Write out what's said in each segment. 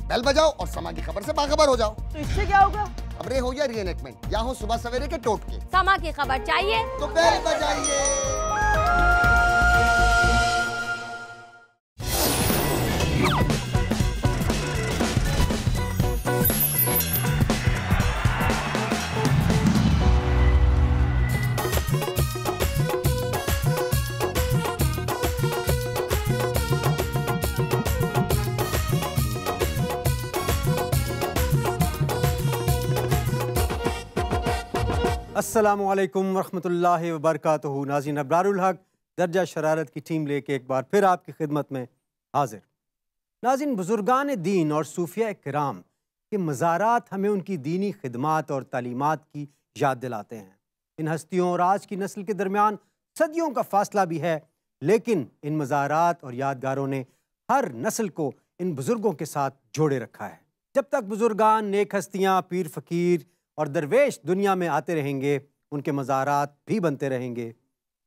Bell बजाओ और समा की खबर से बाखबर हो जाओ। तो इससे क्या होगा? खबरें हो या रीएनएक्टमेंट या हो सुबह सवेरे के टोटके, समा की खबर चाहिए तो बेल बजाइए। अस्सलामुअलैकुम वरहमतुल्लाहि वबरकातुहू। नाज़रीन, अबरारुल हक दर्जा शरारत की टीम लेके एक बार फिर आपकी खिदमत में हाजिर। नाज़रीन, बुजुर्गान दीन और सूफिया किराम के मज़ारात हमें उनकी दीनी खिदमात और तालीमात की याद दिलाते हैं। इन हस्तियों और आज की नस्ल के दरमियान सदियों का फासला भी है, लेकिन इन मज़ारात और यादगारों ने हर नस्ल को इन बुज़ुर्गों के साथ जोड़े रखा है। जब तक बुजुर्गान, नेक हस्तियाँ, पीर फ़कीर और दरवेश दुनिया में आते रहेंगे, उनके मज़ारात भी बनते रहेंगे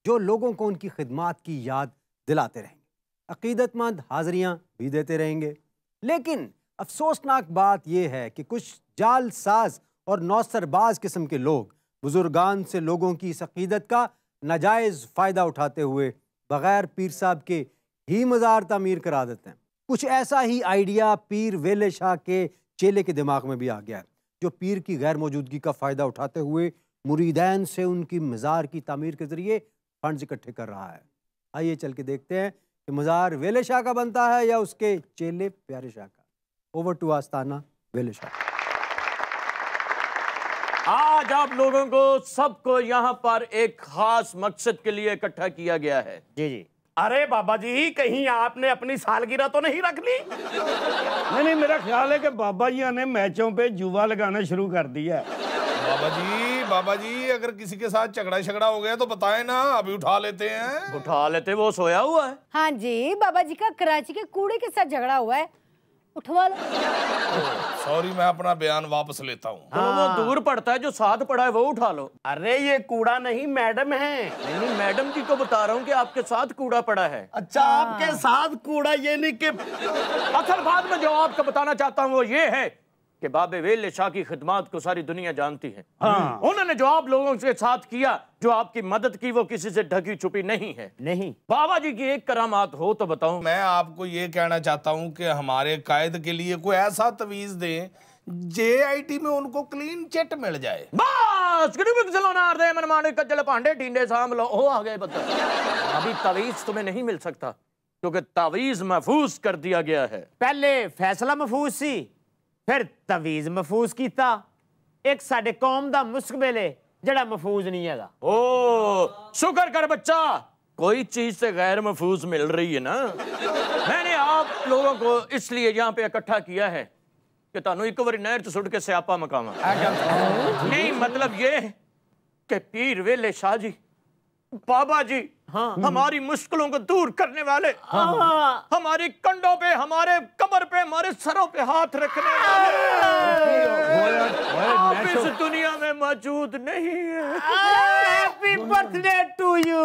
जो लोगों को उनकी खिदमात की याद दिलाते रहेंगे। अक़ीदतमंद हाज़रियाँ भी देते रहेंगे। लेकिन अफसोसनाक बात यह है कि कुछ जालसाज और नौसरबाज किस्म के लोग बुजुर्गान से लोगों की इस अक़ीदत का नाजायज़ फ़ायदा उठाते हुए बग़ैर पीर साहब के ही मज़ार तामीर करा देते हैं। कुछ ऐसा ही आइडिया पीर वेले शाह के चेले के दिमाग में भी आ गया है, जो पीर की गैर मौजूदगी का फ़ायदा उठाते हुए मुरीदैन से उनकी मज़ार की तामीर के ज़रिए फंड्स इकट्ठे कर रहा है। आइए चल के देखते हैं कि मज़ार वेले शाह का बनता है या उसके चेले प्यारे शाह का। ओवर टू आस्ताना वेले शाह। आज आप लोगों को सबको यहाँ पर एक खास मकसद के लिए इकट्ठा किया गया है। जी जी। अरे बाबा जी, कहीं आपने अपनी सालगिरह तो नहीं रख ली? नहीं, मेरा ख्याल है कि बाबा जी ने मैचों पे जुआ लगाना शुरू कर दिया है। बाबा जी अगर किसी के साथ झगड़ा हो गया तो बताएं ना, अभी उठा लेते हैं। उठा लेते, वो सोया हुआ है। हाँ जी, बाबा जी का कराची के कूड़े के साथ झगड़ा हुआ है, उठवा लो। सॉरी, मैं अपना बयान वापस लेता हूँ। तो वो दूर पड़ता है, जो साथ पड़ा है वो उठा लो। अरे ये कूड़ा नहीं, मैडम है। नहीं, मैडम जी को बता रहा हूँ कि आपके साथ कूड़ा पड़ा है। अच्छा, आपके साथ कूड़ा, ये नहीं कि असल बात में जो आपको बताना चाहता हूँ वो ये है कि बाबे वेले शाह की खिदमात को सारी दुनिया जानती है। हाँ। उन्होंने जो आप लोगों के साथ किया, जो आपकी मदद की, वो किसी से ढकी छुपी नहीं है। नहीं, बाबा जी की एक करामात हो तो बताऊं। मैं आपको ये कहना चाहता हूँ कि हमारे कायद के लिए कोई ऐसा तवीज दें JIT में उनको क्लीन चिट मिल जाए। बस दे मनमाने कज्जल भांडे ढींडे साम लो, हो आ गए बता। अभी तवीज तुम्हें नहीं मिल सकता क्योंकि तवीज महफूज कर दिया गया है। पहले फैसला महफूज सी, फिर तवीज महफूज कीता। एक साडे कौम दा मुस्कबिल है जड़ा महफूज नहीं है। ओ शुक्र कर बच्चा, कोई चीज से गैर महफूज मिल रही है ना। मैंने आप लोगों को इसलिए यहाँ पे इकट्ठा किया है कि तानू एक बार नहर च सुट के स्यापा मकामा। नहीं, मतलब ये कि पीर वेले शाह जी, बाबा जी, हाँ, हमारी मुश्किलों को दूर करने वाले, हमारी कंधों पे, हमारे कमर पे, हमारे सरों पे हाथ रखने वाले आप इस दुनिया में मौजूद नहीं है। Happy birthday to you.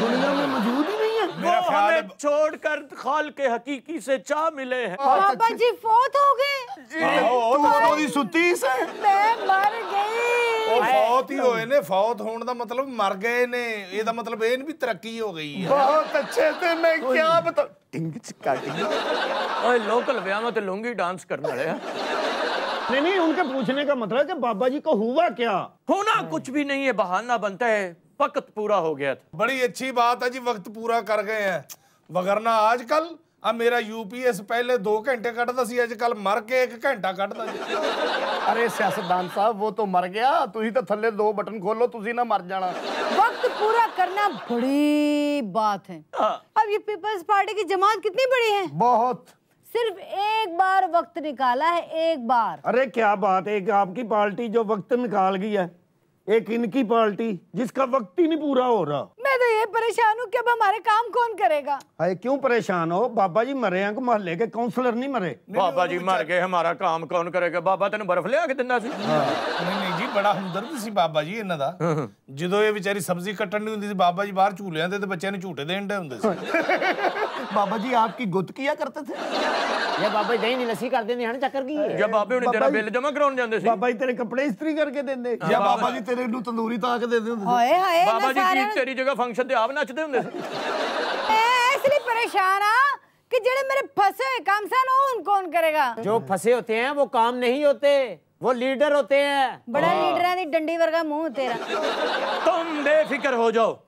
दुनिया में मौजूद ही नहीं है। वो हमें छोड़कर खाल के हकीकी से जा मिले हैं। बाबा जी फोत हो गए। सुती से मैं मर गई। फौत ही होए ने, फौत होने का मतलब मर गए ने, ये दा मतलब ये भी तरक्की हो गई है। बहुत अच्छे थे, मैं क्या बता। ओए लोकल व्याह में तो लुंगी डांस करने वाले हैं। नहीं, उनके पूछने का मतलब कि बाबा जी को हुआ क्या? होना कुछ भी नहीं है, बहाना बनता है। वक्त पूरा हो गया था। बड़ी अच्छी बात है जी, वक्त पूरा कर गए हैं। वगरना आजकल अब मेरा UPS पहले 2 घंटे कटता सी, आजकल मर के 1 घंटा कटता जी। अरे सियासतदान साहब, वो तो मर गया, तुसी तो थल्ले 2 बटन खोलो, तुसी ना मर जाना। वक्त पूरा करना बड़ी बात है। अब ये पीपल्स पार्टी की जमात कितनी बड़ी है? बहुत। सिर्फ एक बार वक्त निकाला है, एक बार। अरे क्या बात है, एक आपकी पार्टी जो वक्त निकाल गई है, एक इनकी पार्टी जिसका वक्त ही नहीं पूरा हो रहा। मैं तो ये परेशान हूँ कि अब हमारे काम कौन करेगा। अरे क्यों परेशान हो? बाबा जी मरे हैं, मोहल्ले के काउंसलर नहीं मरे। बाबा जी मर गए, हमारा काम कौन करेगा? बाबा तेन बर्फ लिया के दिंदा सी। नहीं जी, बड़ा हमदर्द सी बाबा जी ਇਹਨਾਂ ਦਾ। ਜਦੋਂ ਇਹ ਵਿਚਾਰੀ ਸਬਜ਼ੀ ਕੱਟਣ ਨਹੀਂ ਹੁੰਦੀ ਸੀ, ਬਾਬਾ ਜੀ ਬਾਹਰ ਝੂਲਿਆਂ ਤੇ ਬੱਚਿਆਂ ਨੂੰ ਝੂਟੇ ਦੇਣ ਦੇ ਹੁੰਦੇ ਸੀ। बाबा जी आपकी गुत किया करते थे। ये बाबा दही नहीं लस्सी कर देंगे, हन चक्कर की है। जब बाबे हुणे तेरा बिल जमा कराउण ਜਾਂਦੇ ਸੀ। बाबा जी तेरे कपड़े इस्त्री करके देंदे। या बाबा जी तेरे ਨੂੰ ਤੰਦੂਰੀ ਤਾਕ ਦੇ ਦਿੰਦੇ ਹੁੰਦੇ। हाय हाय बाबा जी की तेरी जगह फंक्शन ते आप नचदे ਹੁੰਦੇ ਸੀ। मैं इसलिए परेशान हाँ कि जेड़े मेरे फंसे हुए काम सन उन कौन करेगा। जो फंसे होते हैं वो काम नहीं होते, वो लीडर होते हैं। बड़ा लीडर दी डंडी वर्गा मुंह तेरा। तुम बेफिक्र हो जाओ,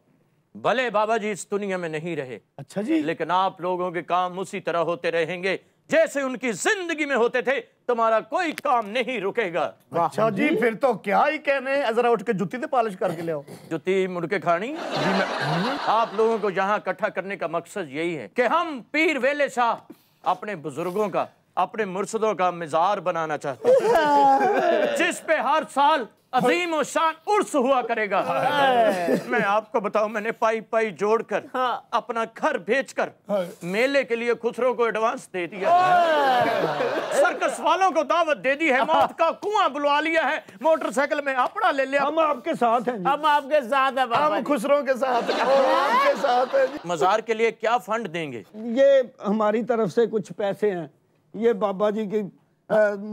भले बाबा जी इस दुनिया में नहीं रहे, अच्छा जी, लेकिन आप लोगों के काम उसी तरह होते रहेंगे जैसे उनकी जिंदगी में होते थे। तुम्हारा कोई काम नहीं रुकेगा। अच्छा जी, फिर तो क्या ही कहने। जरा उठ के जुत्ती ते पॉलिश करके ले आओ। जुती मुड़ के खानी। आप लोगों को यहाँ इकट्ठा करने का मकसद यही है कि हम पीर वेले शाह अपने बुजुर्गों का, अपने मुर्शदों का मिजार बनाना चाहते हैं, जिस पे हर साल अजीम और शान उर्स हुआ करेगा। मैं आपको बताऊं, मैंने पाई पाई जोड़कर अपना घर बेचकर मेले के लिए खुसरो को एडवांस दे दिया, सर्कस वालों को दावत दे दी है, मौत का कुआं बुलवा लिया है, मोटरसाइकिल में अपना ले लिया। हम आपके साथ हैं जी। हम आपके साथ हैं बाबा हम जी। खुसरों के साथ हैं। आपके साथ हैं जी। मजार के लिए क्या फंड देंगे? ये हमारी तरफ से कुछ पैसे हैं, ये बाबा जी की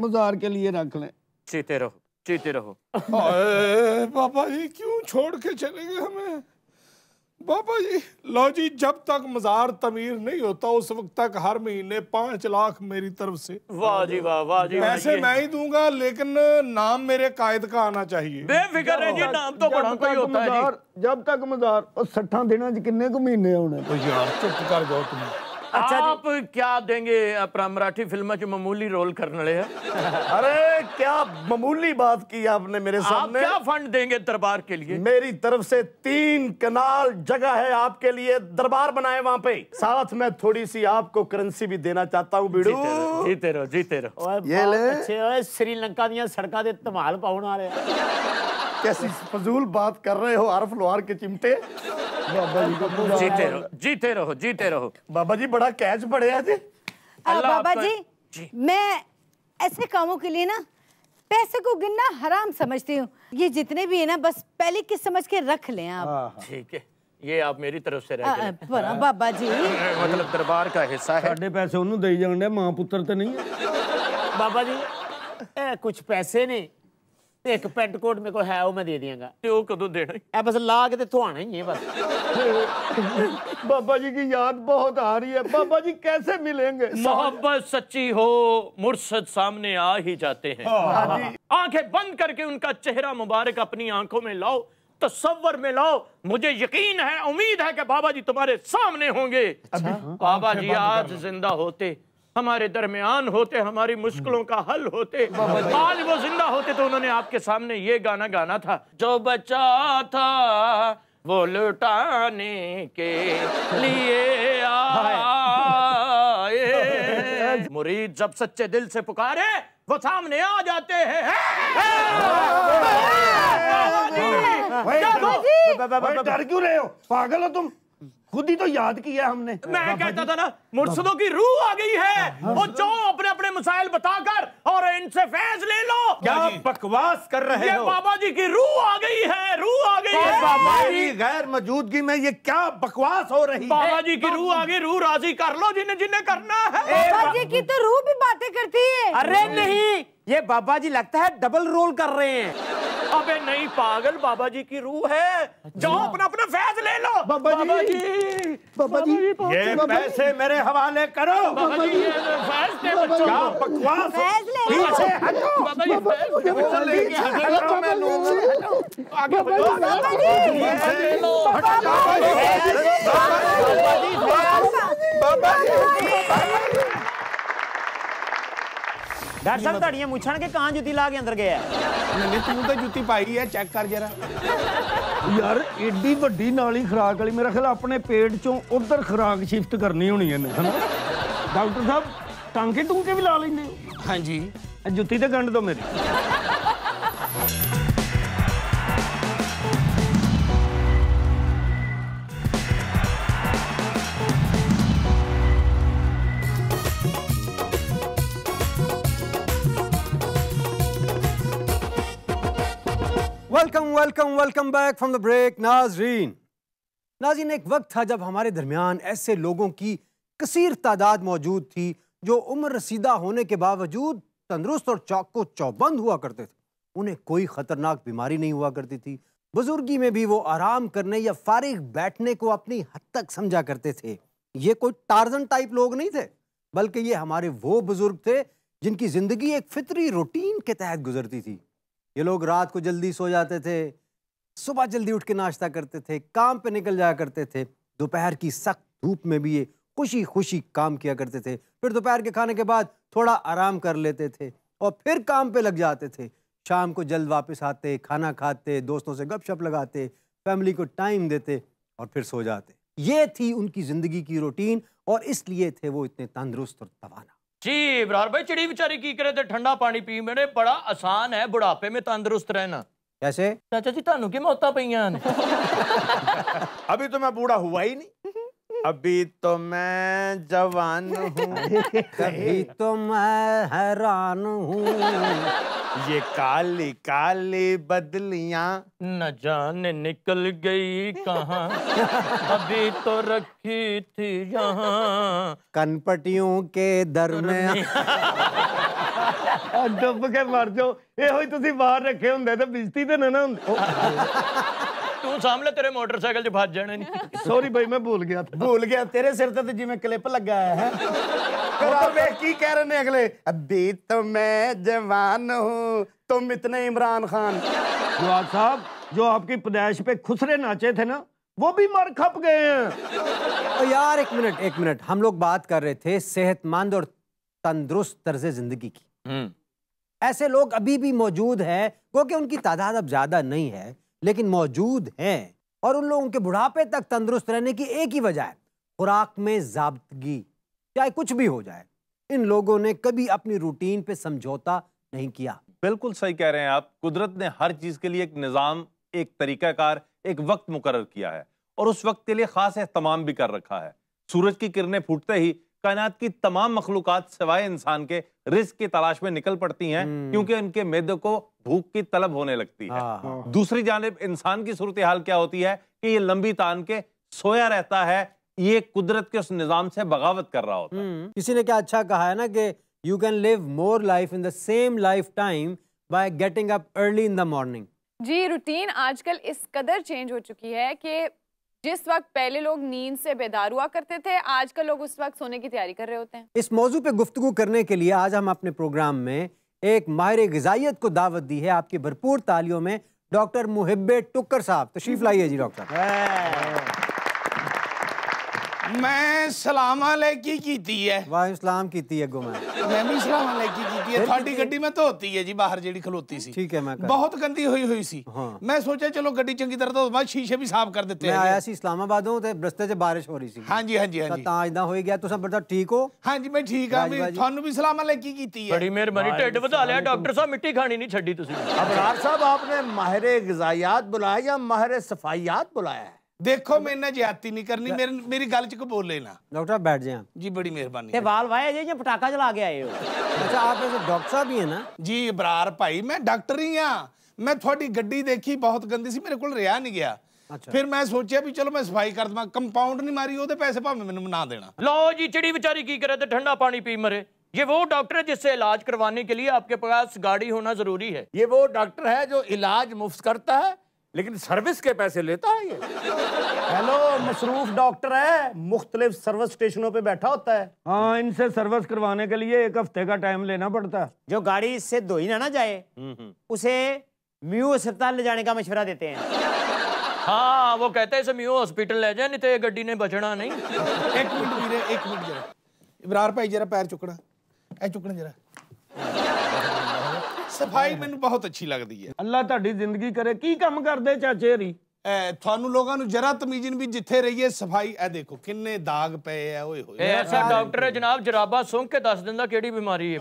मजार के लिए रख लें। जीते रहो, जीते रहो। बाबा जी क्यों छोड़ के चले गए हमें? बाबा जी लो जी, जब तक मजार तमीर नहीं होता उस वक्त तक हर महीने 5 लाख मेरी तरफ से। वाह जी वाह, वाह जी वाह। पैसे मैं ही दूंगा, लेकिन नाम मेरे कायद का आना चाहिए। बेफिक्र है जी, नाम तो बड़ा कोई होता है जी। जब तक मजार और 60 दिनों च किन्ने को महीने होने। यार चुप कर जाओ तुम। अच्छा आप क्या देंगे? अपना मराठी फिल्म जो मामूली रोल करने वाले हैं। अरे क्या मामूली बात की आपने मेरे आप सामने। क्या फंड देंगे दरबार के लिए? मेरी तरफ से 3 कनाल जगह है आपके लिए, दरबार बनाए वहां पे। साथ में थोड़ी सी आपको करेंसी भी देना चाहता हूँ बीड़ू। जीते रहो, जीते रहो। ओए ये बहुत ले। अच्छे, ओए श्रीलंका दियां सड़कां दे धमाल पाउण वाले। कैसी फजूल बात कर रहे हो, आरफ लोहार के चिमटे। बाबा जी को जीते रहो, जीते रहो, जीते रहो। बाबा जी बड़ा कैच पड़े हैं जी। अल्लाह बाबा आपका- जी, जी। मैं ऐसे कामों के लिए ना पैसे को गिनना हराम समझती हूँ। ये जितने भी है ना बस पहले किस समझ के रख लें आप। ठीक है, ये आप मेरी तरफ से रह गए। पर बाबा जी मतलब दरबार का हिस्सा है। साढ़े पैसे उन्होंने दे जाने, मां पुत्र तो नहीं है। बाबा जी ए कुछ पैसे ने ते एक पेंट कोट मेरे को है, वो मैं दे दियांगा। ते वो कदों देना? ए बस ला के ते धुआना ही है बस। बाबा जी की याद बहुत आ रही है। बाबा जी कैसे मिलेंगे? मोहब्बत सच्ची हो, मुर्शद सामने आ ही जाते हैं। आंखें बंद करके उनका चेहरा मुबारक अपनी आंखों में लाओ, तसव्वुर में लाओ। मुझे यकीन है, उम्मीद है कि बाबा जी तुम्हारे सामने होंगे। बाबा जी आज जिंदा होते, हमारे दरमियान होते, हमारी मुश्किलों का हल होते। आज वो जिंदा होते तो उन्होंने आपके सामने ये गाना गाना था, जो बचा था वो लुटाने के लिए आए। मुरीद जब सच्चे दिल से पुकारे वो सामने आ जाते हैं। डर क्यों रहे हो? पागल हो तुम? खुद ही तो याद किया हमने। मैं कहता था ना, मुर्शदों की रूह आ गई है। और जो अपने अपने मसाइल बताकर और इनसे फैज ले लो। क्या बकवास कर रहे ये हो? बाबा जी की रूह आ गई है, रूह आ गई है। हमारी गैर मौजूदगी में ये क्या बकवास हो रही है? बाबा जी की रूह आ गई, रूह राजी कर लो जिन्हें जिन्हें करना है। बाबा जी की तो रूह भी बातें करती है। अरे नहीं, ये बाबा जी लगता है डबल रोल कर रहे हैं। अबे नहीं पागल, बाबा जी की रूह है। जाओ अपना अपना फैज ले लो। बाबा जी, बाबा जी, ये पैसे मेरे हवाले करो। बाबा जी ये फैज दे बच्चों क्या को। बकवास हो? फैज ले। पीछे हटो। बाबा जी फैज आगे बढ़ो। बाबा जी डॉक्टर साहब ताड़ियां मुछण के कहां जुती ला के अंदर गया? मैंने तू तो जूती पाई है, चेक कर जरा। यार एडी ਵੱਡੀ ਨਾਲੀ ਖਰਾਕ ਵਾਲੀ, मेरा ख्याल अपने पेट चों उधर खुराक शिफ्ट करनी होनी है ना। डॉक्टर साहब टांके टूंके भी ला लेंगे? हाँ जी। जुत्ती ते गंढ दो मेरी। Welcome back from the break. नाज़रीन, एक वक्त था जब हमारे दरमियान ऐसे लोगों की कसीर तादाद मौजूद थी जो उम्र रसीदा होने के बावजूद तंदुरुस्त और चौको चौबंद हुआ करते थे। उन्हें कोई खतरनाक बीमारी नहीं हुआ करती थी। बुजुर्गी में भी वो आराम करने या फारिग बैठने को अपनी हद तक समझा करते थे। ये कोई टार्जन टाइप लोग नहीं थे, बल्कि ये हमारे वो बुजुर्ग थे जिनकी जिंदगी एक फितरी रूटीन के तहत गुजरती थी। ये लोग रात को जल्दी सो जाते थे, सुबह जल्दी उठ के नाश्ता करते थे, काम पे निकल जाया करते थे। दोपहर की सख्त धूप में भी ये खुशी खुशी काम किया करते थे। फिर दोपहर के खाने के बाद थोड़ा आराम कर लेते थे और फिर काम पे लग जाते थे। शाम को जल्द वापस आते, खाना खाते, दोस्तों से गपशप लगाते, फैमिली को टाइम देते और फिर सो जाते। ये थी उनकी जिंदगी की रूटीन और इसलिए थे वो इतने तंदुरुस्त और तवाना। जी इब्रार भाई, चिड़ी बेचारी की करे थे ठंडा पानी पी। मेरे बड़ा आसान है बुढ़ापे में तंदुरुस्त रहना। कैसे? चाचा जी थानू की मौतां पईयां ने? अभी तो मैं बूढ़ा हुआ ही नहीं, अभी तो मैं जवान हूँ। कभी तो मैं हैरान हूँ। ये काली काली बदलियां न जाने निकल गई कहाँ, अभी तो रखी थी यहाँ कनपटियों के दरमियान। डुब के मर जाओ। ਇਹੋ ਹੀ ਤੁਸੀਂ ਬਾਹਰ ਰੱਖੇ ਹੁੰਦੇ ਤੇ ਬਿਜਤੀ ਤੇ ਨਾ ਹੁੰਦੇ। तू सामने तेरे मोटरसाइकिल च फस जाने नहीं। सॉरी भाई, मैं भूल गया था। भूल गया तेरे सिर ते जिवें क्लिप लगा है। फिर आप की कह रहे हैं अगले, अभी तो मैं जवान हूँ तुम इतने इमरान खान। जवाब साहब, जो आपकी पैदाइश पे खुसरे नाचे थे ना, वो भी मर खप गए हैं। यार एक मिनट, हम लोग बात कर रहे थे सेहतमंद और तंदुरुस्त तर्ज जिंदगी की। ऐसे लोग अभी भी मौजूद हैं, क्योंकि उनकी तादाद अब ज्यादा नहीं है लेकिन मौजूद हैं। और उन लोगों के बुढ़ापे तक तंदुरुस्त रहने की एक ही वजह है, खुराक में ज़ाब्तगी। चाहे कुछ भी हो जाए, इन लोगों ने कभी अपनी रूटीन पे समझौता नहीं किया। बिल्कुल सही कह रहे हैं आप। कुदरत ने हर चीज के लिए एक निज़ाम, एक तरीकाकार, एक वक्त मुकर्रर किया है और उस वक्त के लिए खास एहतमाम भी कर रखा है। सूरज की किरणें फूटते ही कायनात की तमाम मखलूकात सिवाय इंसान के रिस्क की तलाश में निकल पड़ती हैं, क्योंकि उनके मैदे को भूख की तलब होने लगती है। दूसरी जानिब इंसान की सूरत हाल क्या होती है कि ये लंबी तान के सोया रहता है। ये कुदरत के उस निजाम से बगावत कर रहा होता है। किसी ने क्या अच्छा कहा है ना कि you can live more life in the same life time by getting up early in the morning. जी, रूटीन आजकल इस कदर चेंज हो चुकी है कि जिस वक्त पहले लोग नींद से बेदार हुआ करते थे, आजकल लोग उस वक्त सोने की तैयारी कर रहे होते हैं। इस मौजू पे गुफ्तगू करने के लिए आज हम अपने प्रोग्राम में एक माहिर ग़िज़ाइयत को दावत दी है। आपकी भरपूर तालियों में डॉक्टर मुहिब्बे टुक्कर साहब तशरीफ लाइए। जी डॉक्टर। मैं सलाम अलैकी कीती है। वाह इस्लाम कीती है गुमा। मैं भी सलाम अलैकी कीती है। थोड़ी गड्डी में तो होती है जी, बाहर जेड़ी खलोती सी। ठीक है, मैं बहुत गंदी हुई सी। हाँ। मैं सोचा चलो गड्डी चंगी तरह तो बाद शीशे भी साफ कर देते हैं। मैं आया सी इस्लामाबादों ते रस्ते च बारिश हो रही सी। हाँ जी हाँ जी हाँ जी। तां इदां हो गया। तुम बता ठीक हो? हाँ जी मैं ठीक हाँ। थानू भी सलाम अलैकी कीती है। बड़ी मेहरबानी। ढिड वधा लिया डॉक्टर साहब, मिट्टी खानी नहीं छड़ी तुसी। अबरार साहब, आपने माहिर ग़िज़ाइयात बुलाया या माहिर सफाइयात बुलाया है? देखो मैं ना ज्यादती नहीं करनी, मेरी गल च को बोल लेना। डॉक्टर बैठ जाए जी, बड़ी मेहरबानी। ते बाल वाए जे पटाखा चला के आए हो? अच्छा, आप ऐसे डॉक्टर साहब ही है ना? जी इब्रार भाई, मैं डॉक्टर ही हाँ। मैं थोड़ी गड्डी देखी बहुत गंदी सी, मेरे को रहा नहीं गया। अच्छा। फिर मैं सोचा भी चलो मैं सफाई कर दूं। कंपाउंड नहीं मारी, ओदे पैसे भावें मैनूं ना देना। लो जी, चिड़ी बेचारी की करे थे ठंडा पानी पी मरे। ये वो डॉक्टर है जिससे इलाज करवाने के लिए आपके पास गाड़ी होना जरूरी है। ये वो डॉक्टर है जो इलाज मुफ्त करता है लेकिन सर्विस के पैसे लेता है। ये हेलो, मसरूफ डॉक्टर है, मुख्तलिफ सर्विस स्टेशनों पे बैठा होता है। हाँ, इनसे सर्विस करवाने के लिए 1 हफ्ते का टाइम लेना पड़ता है। जो गाड़ी इससे धोई ना जाए उसे म्यू अस्पताल ले जाने का मशवरा देते हैं। हाँ, वो कहते हैं इसे म्यू हॉस्पिटल ले जाए, नहीं तो ये गड्डी ने बचना नहीं। एक मिनट वीरे, एक मिनट जरा। इब्रार भाई जरा पैर चुकना, ऐ चुकना जरा। सफाई मैनू बहुत अच्छी लगती है। अल्लाह ताड़ी जिंदगी करे। की काम करदे चाचे री? थानू लोगों नु जरा तमीज़ भी जिथे रहिए सफाई। ए देखो किन्ने दाग पे है। ओए होए, ऐसा डॉक्टर है जनाब, जराबा सूंघ के दस दिंदा केड़ी बीमारी है।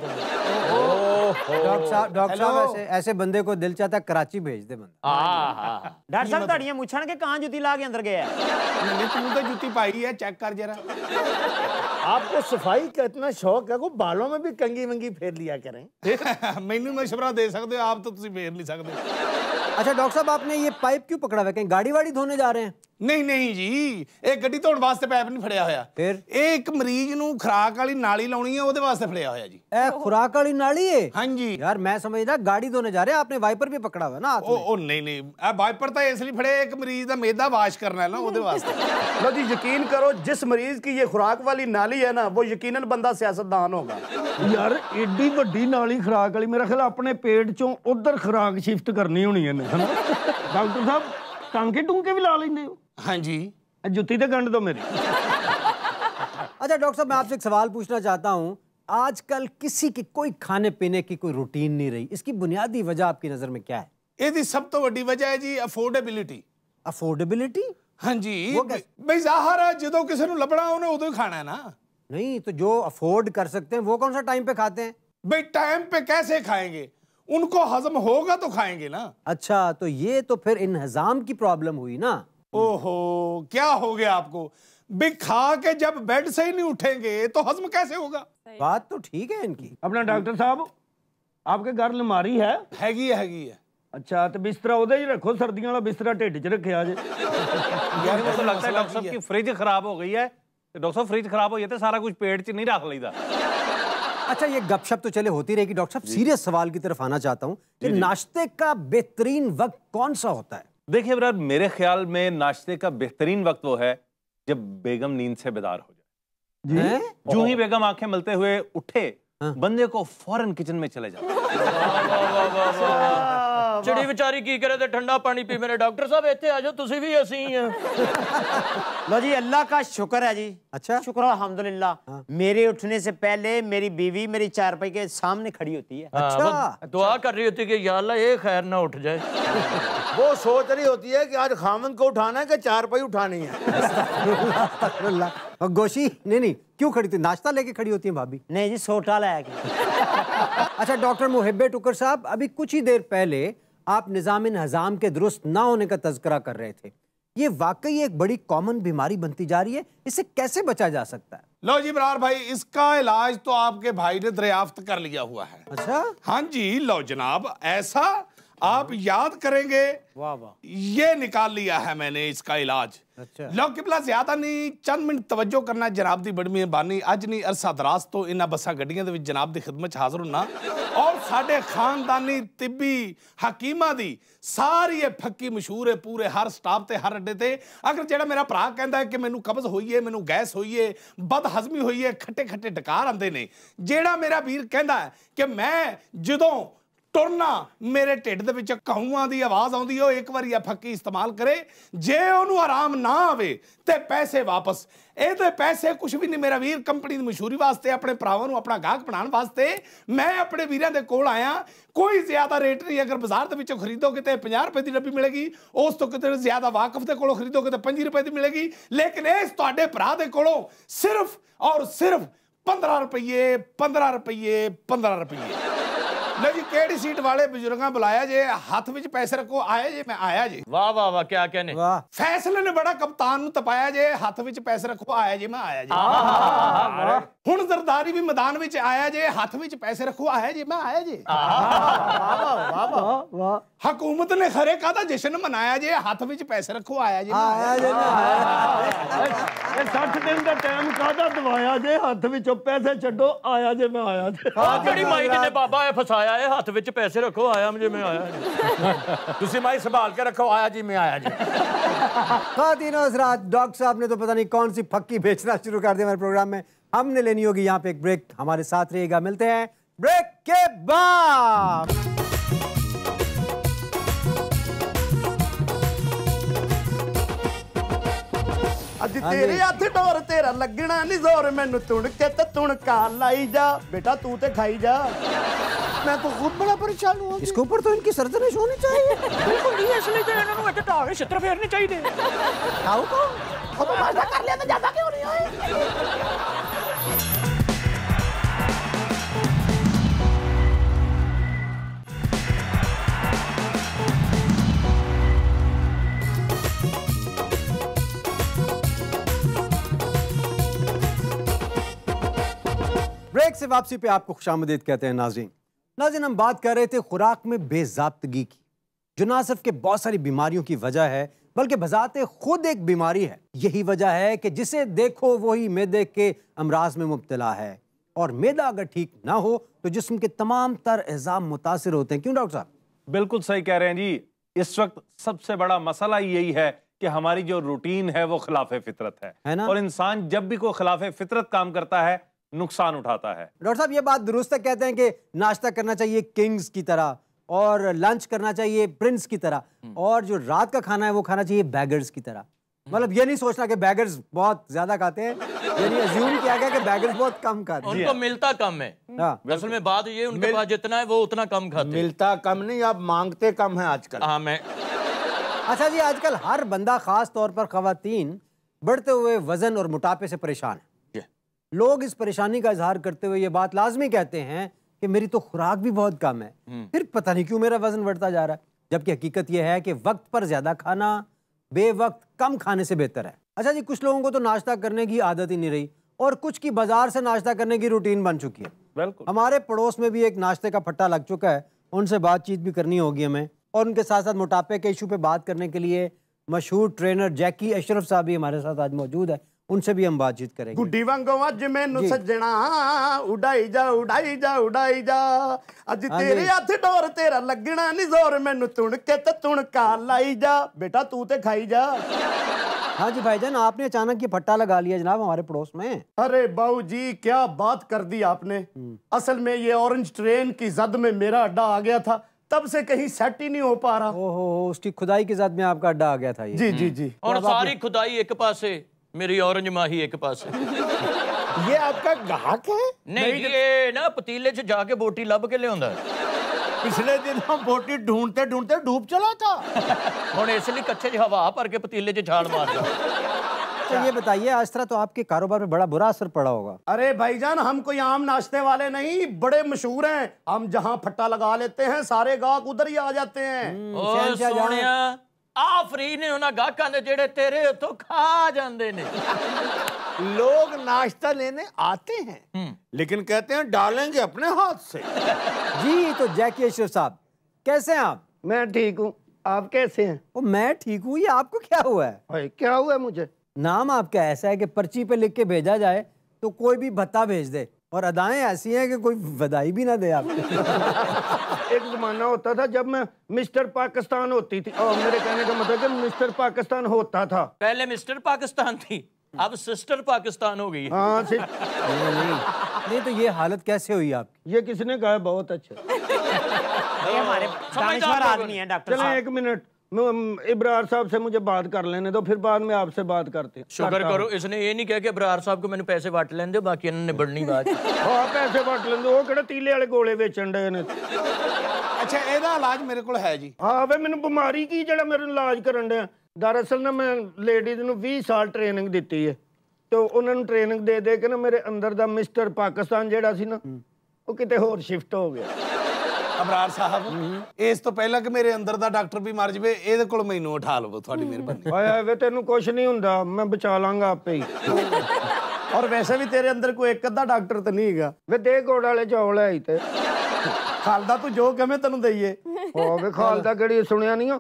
डॉक्टर साहब ऐसे बंदे को दिल चाहता कराची भेज दे बंदा। डॉक्टर साहब ताड़ियां मुछण के कहां जुती ला के अंदर गया? मैंने तू तो जूती पाई है, चेक कर जरा। आपको सफाई का इतना शौक है, को बालों में भी कंगी वंगी फेर लिया करें। मैनू मशवरा दे सकते हो आप, तो तुम फेर नहीं सकते। अच्छा डॉक्टर साहब, आपने ये पाइप क्यों पकड़ा हुआ है? कहीं गाड़ी वाड़ी धोने जा रहे हैं? नहीं नहीं जी, एक गड्डी धोने वास्ते पाइप नहीं फड़िया होया। फिर एक मरीज नू खुराक वाली नाली लाउणी है, ओदे वास्ते फड़िया होया जी। ए खुराक वाली नाली है? हाँ जी यार मैं समझदा गाड़ी धोने जा रहे हैं, आपने वाइपर भी पकड़ा हुआ है ना हाथ में। ओ नहीं नहीं, आ वाइपर तो इसलिए फड़े, एक मरीज दा मेदा वाश करना है ना, ओदे वास्ते। लो जी, यकीन करो जिस मरीज की ये खुराक वाली नाली है ना, वो यकीनन बंदा सियासतदान होगा। यार एडी वड्डी नाली खुराक वाली, मेरा ख्याल अपने पेट चों उधर खुराक शिफ्ट करनी होनी है ना। डॉक्टर साहब टांके टूंके भी ला लेंगे हो? हाँ जी। जुत्ती तो गंढ दो मेरी। अच्छा डॉक्टर साहब, मैं आपसे एक सवाल पूछना चाहता हूँ। आजकल किसी की कोई खाने पीने की कोई रूटीन नहीं रही, इसकी बुनियादी वजह आपकी नजर में क्या है? ਇਹਦੀ ਸਭ ਤੋਂ ਵੱਡੀ ਵਜ੍ਹਾ ਹੈ ਜੀ ਅਫੋਰਡੇਬਿਲਿਟੀ। अफोर्डेबिलिटी? हाँ जी, वो कैसे? ਬਈ ਜ਼ਾਹਰ ਹੈ ਜਦੋਂ ਕਿਸੇ ਨੂੰ ਲੱਭਣਾ ਉਹਨੇ ਉਦੋਂ ਹੀ ਖਾਣਾ ਹੈ ना। नहीं तो जो अफोर्ड कर सकते हैं वो कौन सा टाइम पे खाते हैं? भाई टाइम पे कैसे खाएंगे, उनको हजम होगा तो खाएंगे ना। अच्छा तो ये तो फिर इंहजाम की प्रॉब्लम हुई ना। ओहो, क्या हो गया आपको? भाई खा के जब बेड से ही नहीं उठेंगे तो हजम कैसे होगा? बात तो ठीक है इनकी। अपना डॉक्टर साहब आपके घर अलमारी है? हैगी है। अच्छा तो बिस्तरा उधर ही रखो, सर्दियों वाला बिस्तरा ढिड च रखे आज। यार मुझे लगता है डॉक्टर साहब की फ्रिज खराब हो गई है। डॉक्टर साहब फ्रिज खराब हो गई तो सारा कुछ पेट च नहीं रख लेदा। अच्छा ये गपशप तो चले होती रहेगी। डॉक्टर साहब सीरियस सवाल की तरफ आना चाहता हूँ कि नाश्ते का बेहतरीन वक्त कौन सा होता है? देखिए ब्रदर, मेरे ख्याल में नाश्ते का बेहतरीन वक्त वो है जब बेगम नींद से बेदार हो जाए। जो ही बेगम आंखें मलते हुए उठे, बंदे को फौरन किचन में चले जाओ। चिड़ी बेचारी की करे ते ठंडा पानी पी। मेरे डॉक्टर साहब इत्थे आ जाओ, तुसी भी असी ही हैं। लो जी, अल्लाह का शुक्र है जी। अच्छा शुक्र अल्हम्दुलिल्लाह। मेरे उठने से पहले मेरी बीवी मेरी चारपाई के सामने खड़ी होती है। अच्छा दुआ कर रही होती कि या अल्लाह ये खैर ना उठ जाए। वो सोच रही होती है कि आज खामन को उठाना है कि चारपाई उठानी है। और गोशी नहीं क्यों खड़ी थी? नाश्ता लेके खड़ी होती है भाभी? नहीं जी, सोटा लाया के। अच्छा डॉक्टर मुहिब्बे टुकर साहब, अभी कुछ ही देर पहले आप निज़ाम इंहज़ाम के दुरुस्त ना होने का तज़किरा कर रहे थे। ये वाकई एक बड़ी कॉमन बीमारी बनती जा रही है, इससे कैसे बचा जा सकता है? लो जी बरार भाई, इसका इलाज तो आपके भाई ने दरियाफ्त कर लिया हुआ है। अच्छा हाँ जी, लो जनाब, ऐसा आप याद करेंगे। वाह वाह, ये निकाल लिया है मैंने इसका इलाज। अच्छा लो किबला ज्यादा नहीं, चंद मिनट तवज्जो करना जनाब दी बड़ी मेहरबानी। अज नहीं अरसा दराज तो इन्हां बसां गड्डियां दे विच जनाब दी खिदमत च हाज़र होना और साडे खानदानी तिब्बी हकीमां दी सारी ये फक्की मशहूर है पूरे हर स्टाफ ते हर अड्डे ते। अगर जेड़ा मेरा भरा कहंदा है कि मैनू कब्ज होई है, मैनू गैस होई है, बद हजमी होई है, खट्टे खट्टे डकार आंदे ने, जेड़ा मेरा वीर कहंदा है कि मैं जदों तुरना मेरे ढिड दे विच कहूआं दी आवाज आउंदी है, एक बारी आ फक्की इस्तेमाल करे, जे ओनू आराम ना आवे ते पैसे वापस। ए ते पैसे कुछ भी नहीं मेरा वीर, कंपनी दी मशहूरी वास्ते, अपने भरावां नू अपना गाहक बनाने वास्ते मैं अपने वीरां दे कोल आया। कोई ज्यादा रेट नहीं, अगर बाजार दे विचों खरीदोगे ते 50 रुपए दी डब्बी मिलेगी, उस तो किते ज्यादा वाकफ दे कोलों खरीदोगे ते 5 रुपए दी मिलेगी, लेकिन इस तुहाडे भरा दे कोलों सिर्फ और सिर्फ 15 रुपये 15 रुपये 15 रुपये। लो जी, केड़ी सीट वाले बुजुर्गां बुलाया जे, हाथ विच पैसे रखो, आया जे, मैं आया जे। वाह वाह वाह, क्या कहने। वाह, फैसले ने बड़ा कप्तान नू तपाया जे, हाथ विच पैसे रखो, आया जे, मैं आया जे। हुण जरदारी भी मैदान विच आया जे, हाथ विच पैसे रखो, आया जे, मैं आया जे। हुकूमत ने खरे कादा जश्न मनाया जे, हाथ विच पैसे रखो, आया जे, मैं आया जे। 60 दिन का टाइम कादा दवाया जे, हाथ विचों पैसे छड्डो, आया जे, मैं आया जे। ਜਿਹੜੀ ਮਾਈ ਨੇ ਬਾਬਾ ਇਹ ਫਸਾਇਆ ਹੈ, ਹੱਥ ਵਿੱਚ ਪੈਸੇ ਰੱਖੋ, ਆਇਆ ਮੁਝੇ ਮੈਂ ਆਇਆ। तुसी माई संभाल के रखो, आया जी मैं आया जी। ख़वातीन और हज़रात, डॉक्टर साहब ने तो पता नहीं कौन सी फक्की बेचना शुरू कर दिया हमारे प्रोग्राम में। हमने लेनी होगी यहाँ पे एक ब्रेक, हमारे साथ रहिएगा, मिलते हैं ब्रेक के बाद। ਅੱਜ ਤੇਰੇ ਹੱਥ ਡੋਰ ਤੇਰਾ ਲੱਗਣਾ ਨਹੀਂ ਜ਼ੋਰ, ਮੈਨੂੰ ਤੁਣ ਕੇ ਤੇ ਤੁਣਕਾ ਲਾਈ ਜਾ, बेटा तू ते खाई जा, मैं तो खुद बड़ा परेशान हूँ। इसके ऊपर तो इनकी सरजनिश होनी चाहिए। ਬਿਲਕੁਲ ਨਹੀਂ, ਇਸ ਲਈ ਤੇ ਇਹਨਾਂ ਨੂੰ ਇੱਥੇ ਢਾਹ ਕੇ ਛਿੱਤਰ ਫੇਰਨੇ ਚਾਹੀਦੇ। खाओ तो अब मजा कर लिया तो ज्यादा क्यों नहीं होए? से वापसी पे आपको खुशामदीद कहते हैं नाज़रीन। नाज़रीन, हम बात कर रहे थे खुराक में बेज़ाब्तगी की, जो ना सिर्फ के बहुत सारी बीमारियों की वजह है बल्कि बजाते खुद एक बीमारी है। यही वजह है कि जिसे देखो वही मैदे के अमराज में मुब्तला है, और मैदा अगर ठीक ना हो तो जिस्म के तमाम तर एज़ाम मुतासिर होते हैं। क्यों डॉक्टर साहब? बिल्कुल सही कह रहे हैं जी। इस वक्त सबसे बड़ा मसला यही है कि हमारी जो रूटीन है वो खिलाफ फितरत है ना? और इंसान जब भी कोई खिलाफ फितरत काम करता है नुकसान उठाता है। डॉक्टर साहब, ये बात दुरुस्त है, कहते हैं कि नाश्ता करना चाहिए किंग्स की तरह और लंच करना चाहिए प्रिंस की तरह, और जो रात का खाना है वो खाना चाहिए बैगर्स की तरह। मतलब ये नहीं सोचना कि बैगर्स बहुत ज्यादा खाते हैं, यानी अज्यूम किया गया कि बैगर्स बहुत कम खाते हैं। उनको मिलता कम है। असल में बात ये उनके पास जितना है वो उतना कम खाते हैं। मिलता कम नहीं, आप मांगते कम है आजकल। हाँ, मैं अच्छा जी, आजकल हर बंदा, खास तौर पर खवातीन, बढ़ते हुए वजन और मोटापे से परेशान है। लोग इस परेशानी का इजहार करते हुए ये बात लाजमी कहते हैं कि मेरी तो खुराक भी बहुत कम है, फिर पता नहीं क्यों मेरा वजन बढ़ता जा रहा है। जबकि हकीकत यह है कि वक्त पर ज्यादा खाना बेवक्त कम खाने से बेहतर है। अच्छा जी, कुछ लोगों को तो नाश्ता करने की आदत ही नहीं रही और कुछ की बाजार से नाश्ता करने की रूटीन बन चुकी है। बिल्कुल। हमारे पड़ोस में भी एक नाश्ते का फट्टा लग चुका है, उनसे बातचीत भी करनी होगी हमें, और उनके साथ साथ मोटापे के इशू पे बात करने के लिए मशहूर ट्रेनर जैकी अशरफ साहब भी हमारे साथ आज मौजूद है, उनसे भी हम बातचीत करेंगे। गुड्डी वांगो अज मैनू सजना उड़ाई जा उड़ाई जा उड़ाई जा, अज तेरे हथ डोर तेरा लगना नहीं जोर, मैनू तुणके ते तुणका लाई जा, बेटा तू ते खाई जा। हाँ जी भाईजान, आपने अचानक ये फट्टा लगा लिया जनाब हमारे पड़ोस में। अरे बाऊ जी, क्या बात कर दी आपने। असल में ये ऑरेंज ट्रेन की जद में मेरा अड्डा आ गया था, तब से कहीं सेट ही नहीं हो पा रहा। ओहो, उसकी खुदाई की जद में आपका अड्डा आ गया था ये। जी जी जी। और सारी खुदाई एक पासे, मेरी ऑरेंज माही एक पासे। ये आपका ग्राहक है? नहीं, ये ना पतीले च जाके बोटी लब के लिया। पिछले दिन हम बोटी ढूंढते ढूंढते डूब चला था। और इसलिए कच्चे हवा भर के पतीले च झाड़ मार दो। तो ये बताइए, आज तरह तो आपके कारोबार पे बड़ा बुरा असर पड़ा होगा। अरे भाईजान, हम कोई आम नाश्ते वाले नहीं, बड़े मशहूर हैं। हम जहाँ फट्टा लगा लेते हैं सारे गाहक उधर ही आ जाते हैं। ओ सोनिया, आ फ्री ने उन्हां गाहकां दे जेड़े तेरे उतों खा जांदे ने। लोग नाश्ता लेने आते हैं लेकिन कहते हैं डालेंगे अपने हाथ से। जी, तो जैकी अशरफ साहब, कैसे हैं आप? मैं ठीक हूँ, आप कैसे हैं? ओ, मैं ठीक हूँ। ये आपको क्या हुआ है? क्या हुआ है मुझे? नाम आपका ऐसा है कि पर्ची पे लिख के भेजा जाए तो कोई भी भत्ता भेज दे, और अदाएं ऐसी हैं कि कोई बधाई भी ना दे आपको। एक जमाना होता था जब मैं मिस्टर पाकिस्तान होती थी, और मेरे कहने का मतलब कि मिस्टर पाकिस्तान होता था। पहले मिस्टर पाकिस्तान थी, अब सिस्टर पाकिस्तान हो गई। हाँ, नहीं तो ये हालत कैसे हुई आपकी? ये किसने कहा? बहुत अच्छा। ये हमारे दानिशवर आदमी हैं डॉक्टर साहब। चलें एक मिनट, इब्रार साहब से मुझे बात कर लेने दो, फिर बाद में आपसे बात करते हैं। शुक्र करो इसने ये नहीं कहा कि इब्रार साहब को मैंने पैसे बांट लेने दो, बाकी इन्होंने बढ़नी बात। हाँ, पैसे बांट लेने दो, वो केड़े तीले वाले गोले बेचन डे ने। अच्छा, ਇਹਦਾ इलाज मेरे को है जी। हाँ वे, मैंने बीमारी की जड़ा मेरे इलाज करन डे। दरअसल ना मैं लेडीज ਨੂੰ 20 ਸਾਲ ट्रेनिंग ਦਿੱਤੀ है, तो उन्होंने ट्रेनिंग दे दे के ना मेरे अंदर दा मिस्टर पाकिस्तान ਜਿਹੜਾ ਸੀ ਨਾ ਉਹ ਕਿਤੇ ਹੋਰ शिफ्ट हो गया। ਅਬਰਾਰ ਸਾਹਿਬ, ਇਸ ਤੋਂ ਪਹਿਲਾਂ ਕਿ ਮੇਰੇ ਅੰਦਰ ਦਾ ਡਾਕਟਰ ਵੀ ਮਰ ਜਵੇ, ਇਹਦੇ ਕੋਲ ਮੈਨੂੰ ਉਠਾ ਲਵੋ, ਤੁਹਾਡੀ ਮਿਹਰਬਾਨੀ। ਓਏ ਵੇ, ਤੈਨੂੰ ਕੁਝ ਨਹੀਂ ਹੁੰਦਾ, ਮੈਂ ਬਚਾ ਲਾਂਗਾ ਆਪੇ ਹੀ। ਔਰ ਵੈਸੇ ਵੀ ਤੇਰੇ ਅੰਦਰ ਕੋਈ ਇੱਕ ਅੱਧਾ ਡਾਕਟਰ ਤੇ ਨਹੀਂ ਹੈਗਾ। ਵੇ ਦੇ ਗੋੜ ਵਾਲੇ ਚੌਲ ਹੈ ਤੇ ਖਾਲਦਾ ਤੂੰ ਜੋ ਕਵੇਂ ਤੈਨੂੰ ਦਈਏ। ਓ ਵੇ, ਖਾਲਦਾ ਕਿਹੜੀ ਸੁਣਿਆ ਨਹੀਂ?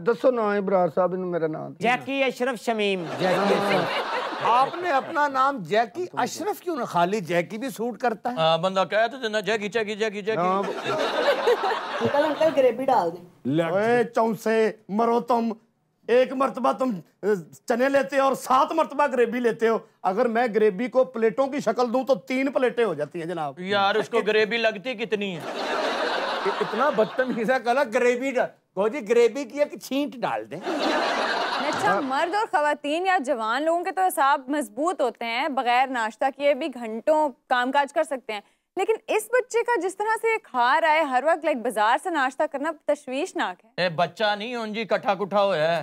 दसो ना इब्रार साहब, मेरा नाम जैकी अशरफ शमीम। आपने अपना नाम जैकी अशरफ क्यों ना? खाली जैकी भी सूट करता है। बंदा कह तो देना जैकी जैकी जैकी जैकी। अंकल अंकल ग्रेवी डाल दें। ओए चौंसे मरो तुम, एक मर्तबा तुम चने लेते हो और 7 मर्तबा ग्रेवी लेते हो। अगर मैं ग्रेवी को प्लेटों की शक्ल दूं तो 3 प्लेटें हो जाती हैं जनाब। यार उसको ग्रेवी लगती कितनी है? इतना बदतमीज़ है, कल ग्रेवी जी ग्रेवी की एक छींट डाल दें। अच्छा, मर्द और खवातीन या जवान लोगों के तो हिसाब मजबूत होते हैं, बगैर नाश्ता किए भी घंटों कामकाज कर सकते हैं, लेकिन इस बच्चे का जिस तरह से खा रहा है हर वक्त, लाइक बाजार से नाश्ता करना तशवीशनाक है। बच्चा नहीं उंजी कट्ठा कुट्ठा होया है।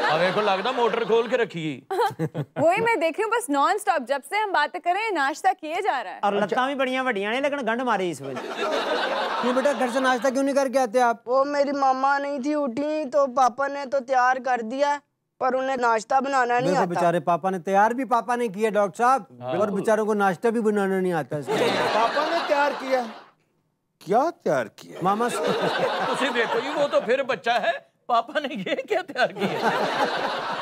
अब को लगता मोटर खोल के रखी। वही मैं देख रही हूँ, बस नॉन स्टॉप जब से हम बातें करें नाश्ता किए जा रहा है। और लत्ता भी बढ़िया बढ़िया ने, लेकिन गंढ मारी इस वजह। क्यों बेटा, घर से नाश्ता क्यों नहीं करके आते आप? वो मेरी मामा नहीं थी उठी तो पापा ने तो तैयार कर दिया, पर उन्हें नाश्ता बनाना नहीं देखो आता। बेचारे पापा ने तैयार भी पापा ने किया डॉक्टर साहब, और बेचारों को नाश्ता भी बनाना नहीं आता इसको। पापा ने तैयार किया? क्या तैयार किया? मामा तुसी देखो जी, वो तो फिर बच्चा है, पापा ने ये क्या तैयार किया?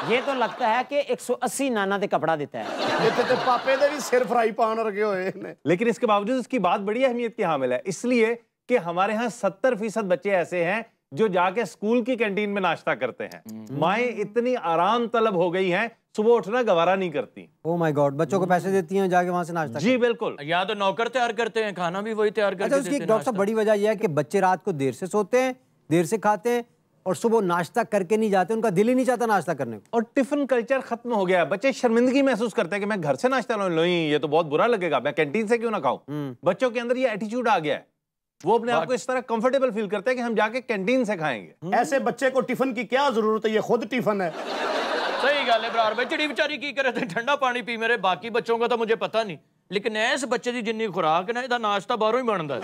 ये तो लगता है कि 180 नाना दे कपड़ा देता है। ये तो पापे दे भी सिर फ्राई पान रखे हुए ने। लेकिन इसके बावजूद इसकी बात बड़ी अहमियत की हामिल है, इसलिए कि हमारे यहाँ 70% बच्चे ऐसे हैं जो जाके स्कूल की कैंटीन में नाश्ता करते हैं। माएं इतनी आराम तलब हो गई हैं, सुबह उठना गवारा नहीं करती। ओह माय गॉड, बच्चों को पैसे देती हैं जाके वहां से नाश्ता। जी बिल्कुल। या तो नौकर तैयार करते हैं, खाना भी वही तैयार करते हैं। अच्छा, उसकी डॉक्टर साहब बड़ी वजह यह है कि बच्चे रात को देर से सोते हैं, देर से खाते हैं, और सुबह नाश्ता करके नहीं जाते, उनका दिल ही नहीं चाहता नाश्ता करने को। और टिफिन कल्चर खत्म हो गया है। बच्चे शर्मिंदगी महसूस करते हैं कि मैं घर से नाश्ता लो, ये तो बहुत बुरा लगेगा, मैं कैंटीन से क्यों ना खाऊं। बच्चों के अंदर ये एटीट्यूड आ गया है, वो अपने आप को इस तरह कंफर्टेबल फील करते हैं कि हम जाके कैंटीन से खाएंगे। ऐसे बच्चे को टिफिन की क्या जरूरत है, ये खुद टिफिन है। सही गल है बरार भाई, चिड़ी बेचारी की करे थे ठंडा पानी पी, मेरे बाकी बच्चों का तो मुझे पता नहीं, लेकिन इस बच्चे की जिन्नी खुराक ने इहदा नाश्ता बाहरों ही बनता है।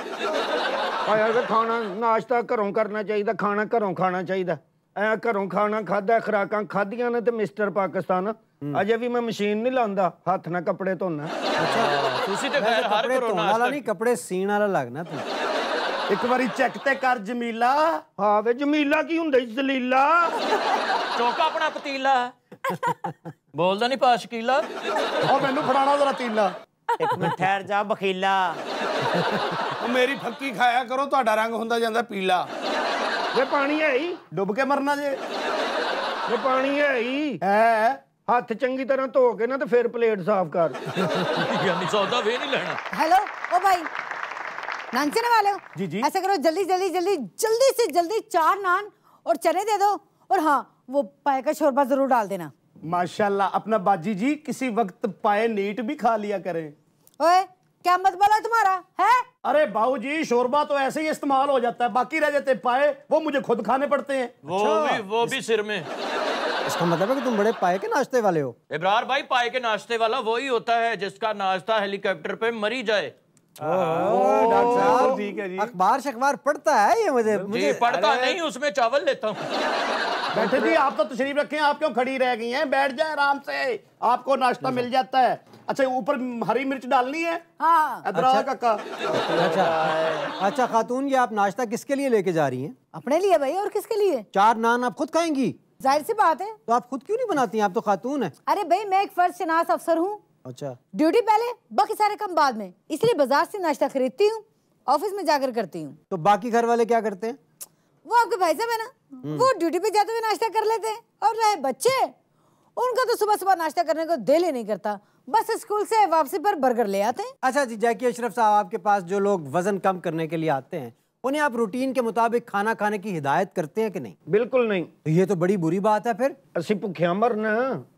खाना नाश्ता घरों करना चाहिए, खाना घरों खाना चाहिए। ऐ घरों खाना खादा, खुराकां खादियां ने, ते मिस्टर पाकिस्तान अजे भी मैं मशीन नहीं लांदा, हाथ ना कपड़े धोना। तुसी ते खैर हर कपड़े घरों धोने नाश्ता वाला नहीं, कपड़े सीन वाला लगना तू। एक बारी चेक ते कर जमीला। हाँ वे जमीला की हुंदा ई जलीला। चौका अपना पतीला बोलदा नहीं पा शकीला। और मैनू फड़ाना जरा तीला। एक मिनट ठहर जा बखीला। मेरी फक्की खाया करो, ਤੁਹਾਡਾ रंग ਹੁੰਦਾ ਜਾਂਦਾ पीला। वे पानी है ही, डुब के मरना जे। वे पानी है ही है। हाथ चंगी तरह धो के ना, तो फिर प्लेट साफ कर। यानी सौदा वे नहीं लेना। हेलो ओ भाई, नान चने वाले हो? जी जी। ऐसा करो, जल्दी जल्दी जल्दी जल्दी से जल्दी 4 नान और चने दे दो, और हाँ वो पाए का शोरबा जरूर डाल देना। माशाल्लाह, अपना बाजी जी किसी वक्त पाए नीट भी खा लिया करें। ओए क्या मत बोला तुम्हारा है? अरे बाबू जी, शोरबा तो ऐसे ही इस्तेमाल हो जाता है, बाकी रह जाते पाए वो मुझे खुद खाने पड़ते हैं। वो भी सिर में। इसका मतलब है कि तुम बड़े पाए के नाश्ते वाले हो। इब्रार भाई, पाए के नाश्ते वाला वही होता है जिसका नाश्ता हेलीकॉप्टर पे मरी जाए। डॉक्टर साहब ठीक है जी। अखबार शखबार पढ़ता है ये मुझे पढ़ता नहीं, उसमें चावल लेता हूँ। बैठे जी, आप तो तशरीफ रखें, आप क्यों खड़ी रह गई हैं? बैठ जाए आराम से, आपको नाश्ता मिल जाता है। अच्छा, ऊपर हरी मिर्च डालनी है? हाँ। अदरक काका। अच्छा खातून, ये आप नाश्ता किसके लिए लेके जा रही हैं? अपने लिए भाई, और किसके लिए? 4 नान आप खुद खाएंगी? जाहिर सी बात है। तो आप खुद क्यों नहीं बनाती हैं? आप तो खातून हैं। अरे भाई, मैं एक फर्ज शनास अफसर हूँ। अच्छा, ड्यूटी पहले, बाकी सारे काम बाद में, इसलिए बाजार से नाश्ता खरीदती हूँ, ऑफिस में जाकर करती हूँ। तो बाकी घर वाले क्या करते हैं? वो आपके भाई साहब है ना, वो ड्यूटी पे जाते हुए नाश्ता कर लेते हैं। और रहे बच्चे, उनका तो सुबह सुबह नाश्ता करने को दिल ही नहीं करता, बस स्कूल से वापसी पर बर्गर ले आते हैं। अच्छा जी, जैकी अशरफ साहब, आपके पास जो लोग वजन कम करने के लिए आते हैं, उन्हें आप रूटीन के मुताबिक खाना खाने की हिदायत करते हैं कि नहीं? बिल्कुल नहीं। तो ये तो बड़ी बुरी बात है फिर। असी भुखिया मरना।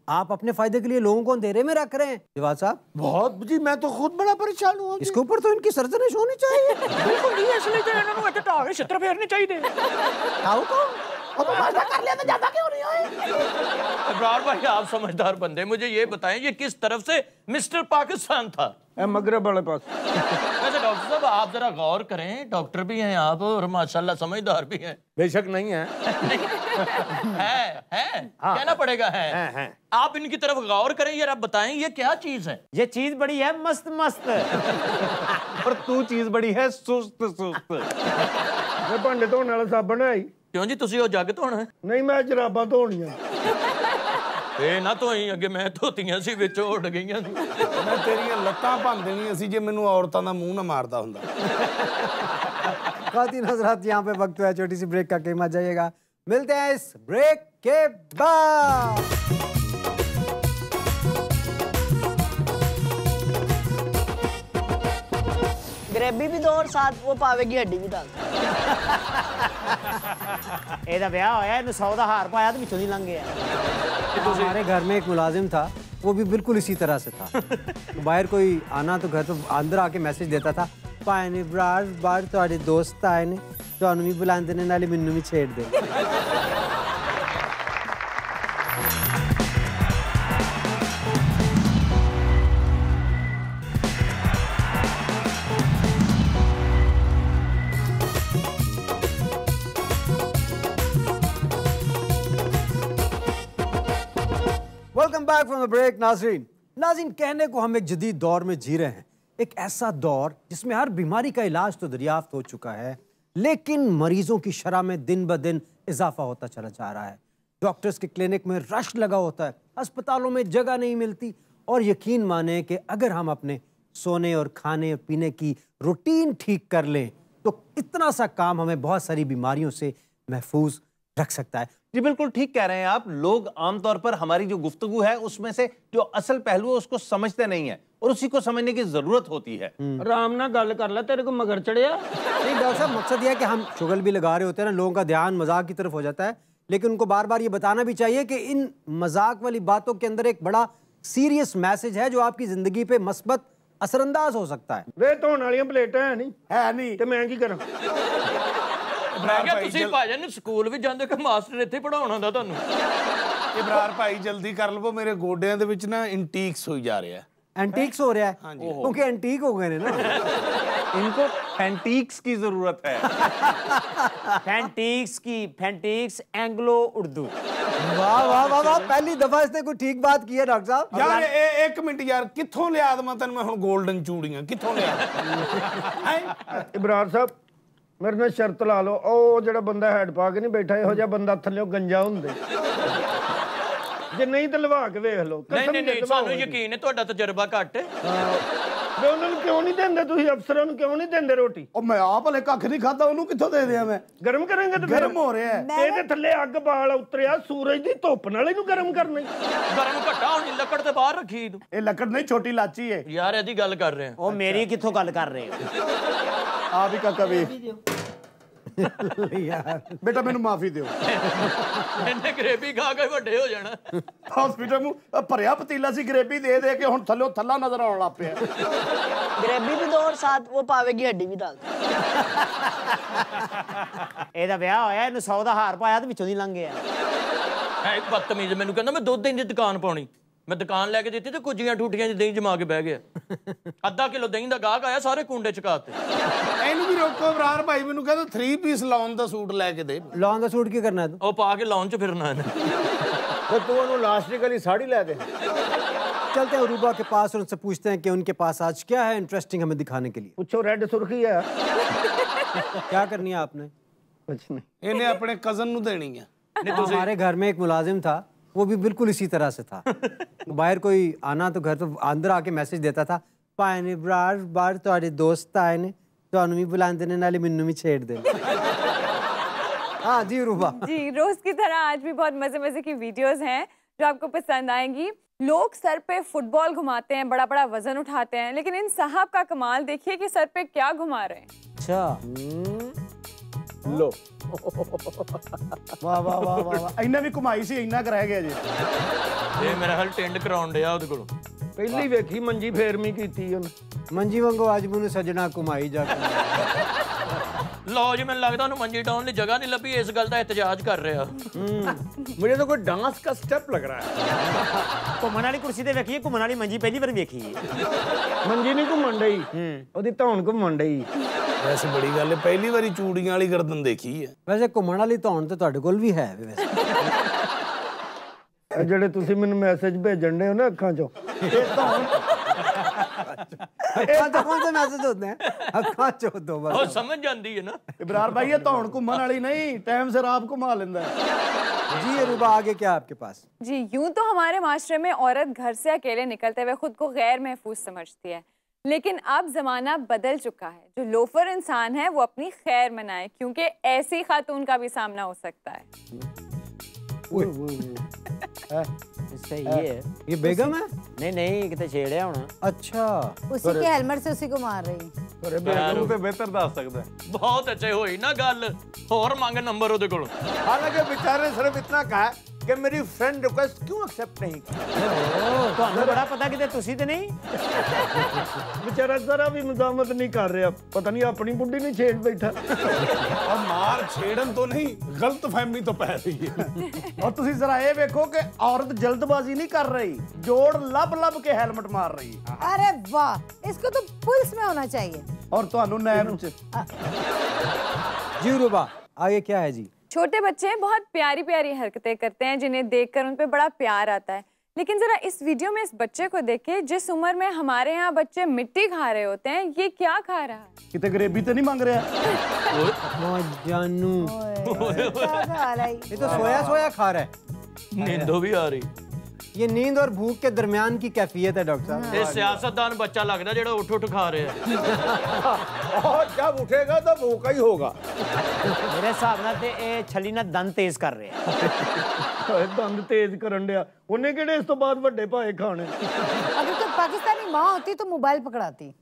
आप अपने फायदे के लिए लोगों को अंधेरे में रख रहे हैं जवाद साहब। बहुत जी, मैं तो खुद बड़ा परेशान हूँ। इसके ऊपर तो इनकी सरजनिश होनी चाहिए। बिल्कुल नहीं, इसलिए तो इन्होंने इत्थे ढाह के छित्र फेरने चाहिए। इब्रार भाई, आप समझदार बंदे, मुझे ये बताएं, ये किस तरफ से मिस्टर पाकिस्तान था? मगरब वाले पास। वैसे डॉक्टर साहब, आप जरा गौर करें, डॉक्टर भी हैं आप और माशाल्लाह समझदार भी हैं। बेशक नहीं है। है कहना पड़ेगा है। आप इनकी तरफ गौर करें यार, आप बताएं ये क्या चीज है? ये चीज बड़ी है मस्त मस्त। और तू चीज बड़ी है सुस्त सुस्त। मैं भांडे धोने वाला साबन है। क्यों जी, तुसी वो जग धोना है? नहीं, मैं जराबां धोनियां। ए ना धोई, अगे मैं धोतियां सी, विच उड़ गईयां। मैं तेरियां लत्तां भंन देणियां सी जे मैनू औरतां दा मूंह ना मारदा हुंदा। खातिन हज़रात, यहाँ पे वक्त है छोटी सी ब्रेक का, कहीं मत जाइएगा। मिलते हैं इस ब्रेक के बाद। ग्रेवी भी दो और साथ वो पावे की हड्डी भी डाल। ਇਹਦਾ ਵਿਆਹ ਹੋਇਆ, ਇਹਨੂੰ 100 ਦਾ ਹਾਰ ਪਾਇਆ ਤੇ ਵਿੱਚੋਂ ਦੀ ਲੰਘ ਗਿਆ। हमारे घर में एक मुलाजिम था, वो भी बिल्कुल इसी तरह से था। बाहर कोई आना तो घर तो अंदर आके मैसेज देता था, भाई ने बाहर तुम्हारे दोस्त आए ने, ਤੁਹਾਨੂੰ ਵੀ ਬੁਲਾਉਂਦੇ ਨੇ, ਨਾਲੇ ਮੈਨੂੰ ਵੀ ਛੇੜ ਦੇ। Back from the break. नाज़रीन, कहने को हम एक जदीद दौर में जी रहे हैं, एक ऐसा दौर जिसमें हर बीमारी का इलाज तो दरियाफ्त हो चुका है, लेकिन मरीजों की शरह में दिन ब दिन इजाफा होता चला जा रहा है। डॉक्टर्स के क्लिनिक में रश लगा होता है, अस्पतालों में जगह नहीं मिलती, और यकीन माने कि अगर हम अपने सोने और खाने और पीने की रूटीन ठीक कर लें तो इतना सा काम हमें बहुत सारी बीमारियों से महफूज रख सकता है। जी बिल्कुल ठीक कह रहे हैं आप। लोग आमतौर पर हमारी जो गुफ्तगू है उसमें से जो असल पहलू है उसको समझते नहीं है, और उसी को समझने की जरूरत होती है। राम ना गल कर ला, तेरे को मगर चढ़िया। नहीं डॉक्टर साहब, मकसद यह है कि हम शुगल भी लगा रहे होते हैं ना, लोगों का ध्यान मजाक की तरफ हो जाता है, लेकिन उनको बार बार ये बताना भी चाहिए कि इन मजाक वाली बातों के अंदर एक बड़ा सीरियस मैसेज है जो आपकी जिंदगी पे मस्बत असरअंदाज हो सकता है। वे धोने वाली प्लेटां है नहीं ते मैं की कਰਾਂ? ਮੈਂ ਕਿਹਾ ਤੁਸੀਂ ਭਾਜਨ ਸਕੂਲ ਵੀ ਜਾਂਦੇ ਕਿ ਮਾਸਟਰ ਇੱਥੇ ਪੜਾਉਣਾ ਹੁੰਦਾ ਤੁਹਾਨੂੰ? ਇਬਰਾਰ ਭਾਈ ਜਲਦੀ ਕਰ ਲਵੋ, ਮੇਰੇ ਗੋਡਿਆਂ ਦੇ ਵਿੱਚ ਨਾ ਇੰਟੀਕਸ ਹੋਈ ਜਾ ਰਿਹਾ ਹੈ। एंटीक्स हो रहा है क्योंकि एंटीक हो गए ना। इनको फैंटीक्स की जरूरत है। फैंटिक्स एंग्लो उर्दू। वाह वाह वाह वाह, पहली दफा इसने कोई ठीक बात की है डॉक्टर साहब। यार एक मिनट यार, कित्थों लिया दमा तैनूं मैं हुण गोल्डन चूड़ियां कित्थों लिया? इब्रार साहब मेरे नाल शर्त ला लो, ओ जेड़ा बंदा हेड पा के नहीं बैठा, इहो जिहा बंदा थल्लेों गंजा हुंदे, जे नहीं तो लवा के वेख लो। नहीं सानू यकीन है ਤੁਹਾਡਾ ਤਜਰਬਾ ਘੱਟ ਹੈ। वे उन्होंने क्यों नहीं देंदे, तुसीं अफसरां नूं क्यों नहीं देंदे रोटी? ओ मैं आप हले कख नहीं खाता, ओनू कित्थों दे दियां मैं? गरम करेंगे तो गरम हो रहा है। ਇਹਦੇ ਥੱਲੇ ਅੱਗ ਬਾਲ ਉਤਰਿਆ, ਸੂਰਜ ਦੀ ਧੁੱਪ ਨਾਲ ਇਹਨੂੰ ਗਰਮ ਕਰਨਾ ਹੀ। ਗਰਮ ਘਟਾ ਹੋਣੀ, ਲੱਕੜ ਤੇ ਬਾਹਰ ਰੱਖੀ ਤੂੰ। ਇਹ ਲੱਕੜ ਨਹੀਂ, ਛੋਟੀ ਲਾਚੀ ਹੈ ਯਾਰ ਇਹਦੀ ਗੱਲ ਕਰ ਰਹੇ ਹਾਂ। ਉਹ ਮੇਰੀ ਕਿੱਥੋਂ ਗੱਲ ਕਰ ਰਹੇ ਹੋ? ਆ ਵੀ ਕਾਕਾ ਵੇ यार बेटा मैनू माफी दियो। ਇਹਨੇ ਗਰੇਵੀ ਖਾ ਕੇ ਵੱਡੇ ਹੋ ਜਾਣਾ। हॉस्पिटल में भरिया पतीला सी ग्रेवी दे दे के हुण थल्लों थल्ला नजर आउण लग पिया। ग्रेवी भी दो और साथ वो पावेगी हड्डी भी डाल। ਇਹਦਾ ਵਿਆਹ ਹੋਇਆ, ਇਹਨੂੰ 100 ਦਾ ਹਾਰ ਪਾਇਆ ਤੇ ਵਿੱਚੋਂ ਦੀ ਲੰਘ ਗਿਆ। ਹੈ ਇੱਕ ਬਦਤਮੀਜ਼, ਮੈਨੂੰ ਕਹਿੰਦਾ ਮੈਂ ਦੁੱਧ ਦੀ ਦੁਕਾਨ ਪਾਉਣੀ। ਮੈਂ ਦੁਕਾਨ ਲੈ ਕੇ ਦਿੱਤੀ ਤੇ ਕੁੱਜੀਆਂ ਠੂਠੀਆਂ 'ਚ ਦਹੀਂ ਜਮਾ ਕੇ ਬਹਿ ਗਿਆ। ਅੱਧਾ ਕਿਲੋ ਦਹੀਂ ਦਾ ਗਾਹਕ ਆਇਆ, ਸਾਰੇ ਕੁੰਡੇ ਚਕਾਤੇ। ਇਹਨੂੰ ਵੀ ਰੋਕੋ ਇਬਰਾਰ ਭਾਈ, ਮੈਨੂੰ ਕਹਿੰਦਾ 3 ਪੀਸ ਲਾਉਣ ਦਾ ਸੂਟ ਲੈ ਕੇ ਦੇ। लॉन का सूट की करना है? ਉਹ ਪਾ ਕੇ ਲਾਉਣ 'ਚ ਫਿਰਨਾ ਹੈ। तो तू उन्होंने लास्टिक वाली साड़ी ला दे। चलते हैं अरूबा के पास और उनसे पूछते हैं कि उनके पास आज क्या है इंटरेस्टिंग हमें दिखाने के लिए। पूछो, रेड सुर्खी है? क्या करनी है आपने? कुछ नहीं। ਇਹਨੇ ਆਪਣੇ ਕਜ਼ਨ ਨੂੰ ਦੇਣੀ ਹੈ। हमारे घर में एक मुलाजिम था, वो भी बिल्कुल इसी तरह से था। बाहर कोई आना तो घर तो अंदर आके मैसेज देता था, भाई ने बार तुम्हारे दोस्त आए ने, ਤੁਹਾਨੂੰ ਵੀ ਬੁਲਾਉਂਦੇ ਨੇ ਨਾਲੇ ਮੈਨੂੰ ਵੀ ਛੇੜ ਦੇ। हाँ जी रूबा जी, रोज की तरह आज भी बहुत मजे मजे की वीडियोस हैं जो आपको पसंद आएंगी। लोग सर पे फुटबॉल घुमाते हैं, बड़ा बड़ा वजन उठाते हैं, लेकिन इन साहब का कमाल देखिए कि सर पे क्या घुमा रहे हैं। अच्छा लो वाह वाह वाह वाह, इन्ना भी घुमाई सी, इन्ना कर रह गया जी। ਇਹ ਮੇਰਾ ਹਲ ਟੈਂਡ ਕਰਾਉਣ ਡਿਆ ਉਹਦੇ ਕੋਲੋਂ। ਪਹਿਲੀ ਵੇਖੀ ਮੰਜੀ ਫੇਰਮੀ ਕੀਤੀ ਉਹਨੇ। मंजी वांगू आज मैंने सजना घुमाई जाके। ਲਓ ਜੀ, ਮੈਨੂੰ ਲੱਗਦਾ ਉਹਨੂੰ ਮੰਜੀ ਡਾਉਣ ਦੀ ਜਗ੍ਹਾ ਨਹੀਂ ਲੱਭੀ, ਇਸ ਗੱਲ ਦਾ ਇਤਜਾਜ ਕਰ ਰਿਹਾ। मुझे तो कोई डांस का स्टेप लग रहा है। ਘੁੰਮਣ ਵਾਲੀ ਕੁਰਸੀ ਤੇ ਵੇਖੀਏ, ਘੁੰਮਣ ਵਾਲੀ ਮੰਜੀ ਪਹਿਲੀ ਵਾਰ ਵੇਖੀ ਹੈ। ਮੰਜੀ ਨਹੀਂ ਘੁੰਮਣ ਡਈ, ਉਹਦੀ ਧੌਣ ਘੁੰਮਣ ਡਈ। ਵੈਸੇ ਬੜੀ ਗੱਲ ਹੈ, ਪਹਿਲੀ ਵਾਰੀ ਚੂੜੀਆਂ ਵਾਲੀ ਗਰਦਨ ਦੇਖੀ ਹੈ। वैसे घुमण वाली धौन तो ਤੁਹਾਡੇ ਕੋਲ ਵੀ ਹੈ वैसे। ਜਿਹੜੇ ਤੁਸੀਂ ਮੈਨੂੰ ਮੈਸੇਜ ਭੇਜਣ ਦੇ ਹੋ ਨਾ ਅੱਖਾਂ ਚੋਂ, ਇਹ ਧੌਣ कौन से मैसेज होते हैं? अखा चो दो बस। ਉਹ ਸਮਝ ਜਾਂਦੀ ਹੈ ਨਾ। इबरार भाई ये धौन घुमन वाली नहीं, टाइम से आप घुमा लेंदा है। जी रूबा, आगे क्या आपके पास? जी, यूं तो हमारे माशरे में औरत घर से अकेले निकलते हुए खुद को गैर महफूज समझती है, लेकिन अब जमाना बदल चुका है। जो लोफर इंसान है वो अपनी खैर मनाए, क्योंकि ऐसी खातून का भी सामना हो सकता है। सही है। ये बेगम है? नहीं कितने छेड़े होना। अच्छा, उसी के हेलमेट से उसी को मार रही है। ਤੂੰ ਤੇ ਬਿਹਤਰ ਦੱਸ ਸਕਦਾ ਹੈ। ਬਹੁਤ ਅੱਛੇ ਹੋਈ ਨਾ ਗੱਲ। ਹੋਰ ਮੰਗ ਨੰਬਰ ਉਹਦੇ ਕੋਲੋਂ। हालांकि बेचारे सिर्फ इतना कहा कि मेरी फ्रेंड रिक्वेस्ट क्यों एक्सेप्ट नहीं की। ਤੁਹਾਨੂੰ ਬੜਾ ਪਤਾ ਕਿਤੇ ਤੁਸੀਂ ਤੇ ਨਹੀਂ। बेचारा जरा भी मजामत नहीं कर रहा, पता नहीं अपनी बुढ़ी नहीं छेड़ बैठा। और मार छेड़न तो नहीं, गलत फहमी तो पै रही है। और तुसी जरा ये देखो कि औरत जल्दबाजी नहीं कर रही, जोड़ लब लब के हेलमेट मार रही। अरे वाह, इसको तो पुलिस में होना चाहिए। और ਤੁਹਾਨੂੰ नैब च जी रूबा, आगे क्या है जी? छोटे बच्चे बहुत प्यारी प्यारी हरकतें करते हैं जिन्हें देखकर उन पे बड़ा प्यार आता है, लेकिन जरा इस वीडियो में इस बच्चे को देखे, जिस उम्र में हमारे यहाँ बच्चे मिट्टी खा रहे होते हैं, ये क्या खा रहा है? कितने गरीबी तो नहीं मांग रहा? जानू ये तो सोया सोया खा रहा है, नींदो भी आ रही। ये नींद और भूख के दरमियान की कैफियत है डॉक्टर साहब। ये सियासतदान बच्चा लगता है, जेड़ा उठ उठ खा रहे हैं। और जब उठेगा तो भूखा ही होगा। मेरे हिसाब नाल ते ए छली ना दंद तेज कर रहे हैं। दंद तेज करन दिया उन्हें किहड़े इस तो बाद वड्डे भाए खाने। अगर तो पाकिस्तानी माँ होती तो मोबाइल पकड़ाती।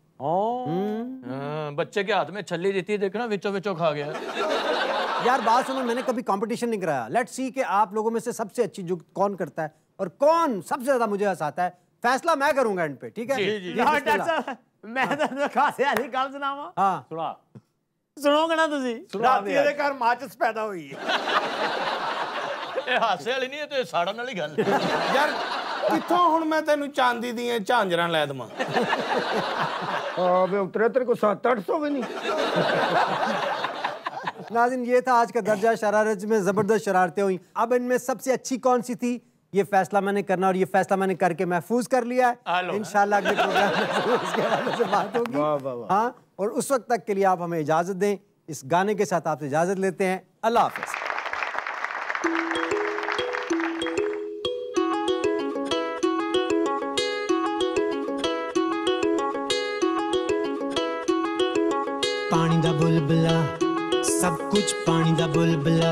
बच्चे के हाथ में छल्ली देती, देखना विचो विचो खा गया। यार बात सुनो, मैंने कभी कंपटीशन नहीं कराया। लेट्स सी कि आप लोगों में से सबसे अच्छी जुगत कौन करता है और कौन सबसे ज्यादा मुझे हंसाता है। फैसला मैं करूंगा एंड पे, ठीक है? डॉक्टर साहब मैं तो खासे वाली गल सुनावा। हाँ सुना, सुनोगे ना तुसी? राती ਇਹਦੇ ਘਰ ਮਾਚਸ ਪੈਦਾ ਹੋਈ ਹੈ। ਇਹ ਹਾਸੇ ਵਾਲੀ ਨਹੀਂ, ਇਹ ਤੇ ਸਾੜਨ ਵਾਲੀ ਗੱਲ ਹੈ। ਯਾਰ ਕਿੱਥੋਂ ਹੁਣ ਮੈਂ ਤੈਨੂੰ ਚਾਂਦੀ ਦੀਆਂ ਝਾਂਜਰਾਂ ਲੈ ਦਵਾਂ? हाँ बे उतरे तेरे को 700-800 भी नहीं। नाज़रीन, ये था आज का दर्जा शरारत में जबरदस्त शरारतें हुई। अब इनमें सबसे अच्छी कौन सी थी, ये फैसला मैंने करना, और ये फैसला मैंने करके महफूज कर लिया है। इंशाल्लाह अगले प्रोग्राम में इसके हवाले से बात होगी। हाँ, और उस वक्त तक के लिए आप हमें इजाजत दें। इस गाने के साथ आपसे इजाजत लेते हैं। अल्लाह हाफिज। पानी दा बुलबुला, सब कुछ पानी दा बुलबुला,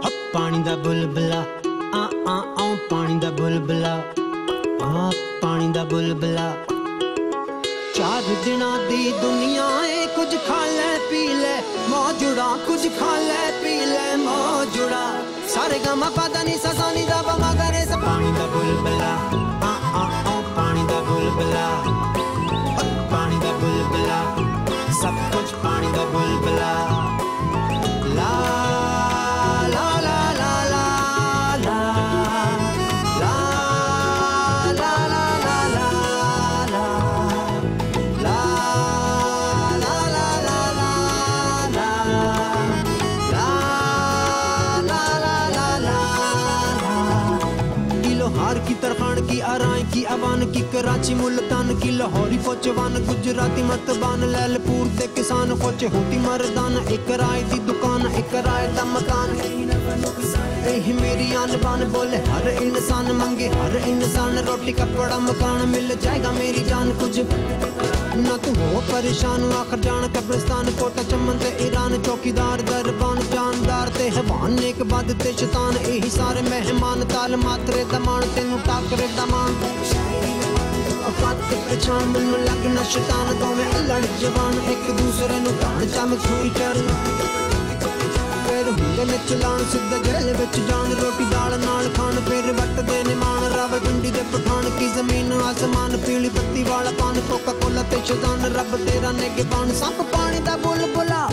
हप पानी दा बुलबुला, आ पानी दा बुलबुला, पानी दा बुलबुला। 4 दिना दी दुनिया है, कुछ खा ले पी ले मौजुड़ा, कुछ खा ले पी ले मौजुड़ा। सारे गामा पादा नी सा सा नी दा पा मा गा रे सा। पानी दा बुलबुला, पानी दा बुलबुला, पानी दा बुलबुला, सब कुछ पानी दा बुलबुला। ला ला ला ला ला ला ला ला ला ला ला ला ला ला ला ला ला ला। की लोहार की तरखान की आराई की अवान की कराची मुल्तान की लाहौरी फौजवान गुजराती मतबान लैलपुर दे किसान फौज होती मर्दान। एक राय दी दुकान, एक राय दा मकान, यही मेरी आन बान। बोले हर इंसान मंगे हर इंसान, रोटी कपड़ा मकान मिल जाएगा मेरी जान। कुछ ना तू हो परेशान, आखिर जान कब्रिस्तान। कोटा चमन ते ईरान, चौकीदार दरबान, जानदार ते हैवान, एक बाद ते शैतान। यही सारे मेहमान, ताल मात्रे दमान, तेनू टाकरे दमान। पहचान मैनू लगना शैतान, दोवें अल्लड़ जवान, एक दूसरे नू तान चमक छुई चढ़। फिर हुंदे ने चलान, सिद्धा जेल विच जान। रोटी दाल नाल खान, फिर वटदे ने मान। रावलपिंडी दे पठान की जमीन आसमान, पीली बत्ती वाला पान। कोका कोला ते शैतान, रब तेरा निगहबान। सब पानी दा बुलबुला,